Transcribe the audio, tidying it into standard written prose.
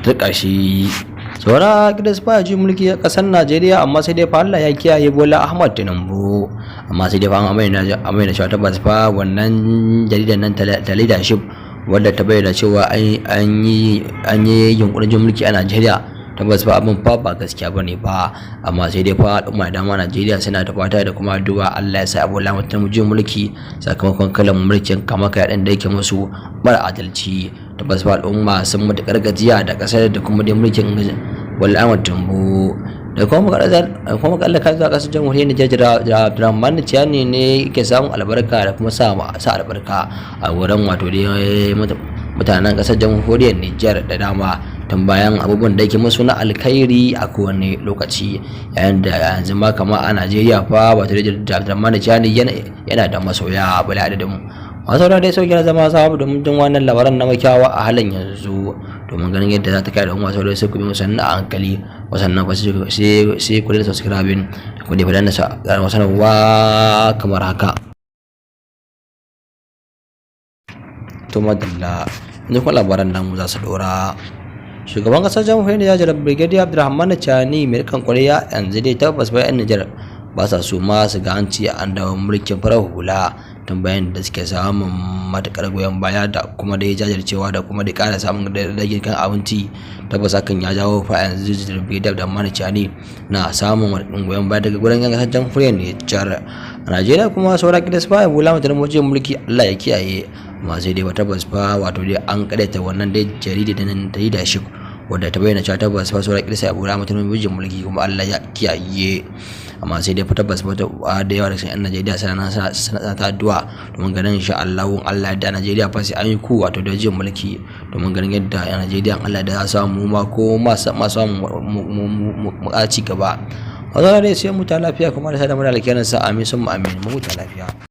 rika shi. Saura gidan fa ji mulki a kasar Najeriya, amma sai dai fa Allah ya kiyaye Bola Ahmad Tinubu. Amma sai dai fa amai na cewa tabbas fa wannan jaridar nan ta leadership wadda ta bayyana cewa an yi yunkurin jin mulki a Najeriya, tabbas fa abin fa ba gaskiya bane ba. Amma sai dai fa al'umma da dama Najeriya suna da fata da kuma addu'a Allah ya sa Bola Ahmad Tinubu jin mulki sakamakon kalan mulkin kama kai da yake musu mara adalci. Tabbas fa al'umma sun matukar gajiya da kasar da kuma da mulkin Bola Ahmad Tinubu. Da kuma kalla kai zuwa kasar jamhuriyar Nijar, Abdurrahman Tiyani ne yake samun albarka da kuma sa albarka a wurin wato dai mutanen kasar jamhuriyar Nijar da dama, tun bayan abubuwan da yake musu na alkhairi a kowane lokaci, yayin da yanzu ma kama a Najeriya fa wato da Abdurrahman Tiyani yana da masoya bala adadin masu dai sauki na zama sabu domin jin wannan labaran na makyawa a halin yanzu, domin ganin yadda za ta kai da masu dai sai ku bi musanna a hankali, wasannan sai ku da subscribing ku da fadan da sanarwa kamar haka. To madalla, yanzu kuma labaran namu za su dora. Shugaban kasar jamhuriyar Nijar Brigadier Abdurrahman Tiyani mai kan kwariya yanzu dai tabbas bayan Nijar ba sa su ma su ga an ci an dawo mulkin farar hula, tun bayan da suke samun matakar goyon baya da kuma da jajircewa da kuma da ƙara samun rage kan abinci. Tabbas hakan ya jawo fa yanzu Brigadier Abdurrahman Tiyani na samun goyon baya daga gurin yan kasar jamhuriyar Nijar. A Najeriya kuma saura kidas fa Bola Ahmad Tinubu mulki Allah ya kiyaye, amma sai dai tabbas fa wato dai an kadaita wannan dai jarida da nan ta yi da shi wadda ta bayyana cewa tabbas fa saura kidas Bola Ahmad Tinubu mulki kuma Allah ya kiyaye. Amma sai dai tabbas fa da yawa da yan Najeriya sana ta addu'a domin ganin insha Allah da Najeriya fa sai an yi ku wato da jin mulki, domin ganin yadda yan Najeriya Allah da za samu ma ko ma samu mu ci gaba. Wazara dai sai mu ta lafiya kuma da sada mu da alkhairin sa, amin sun mu amin, mu ta lafiya.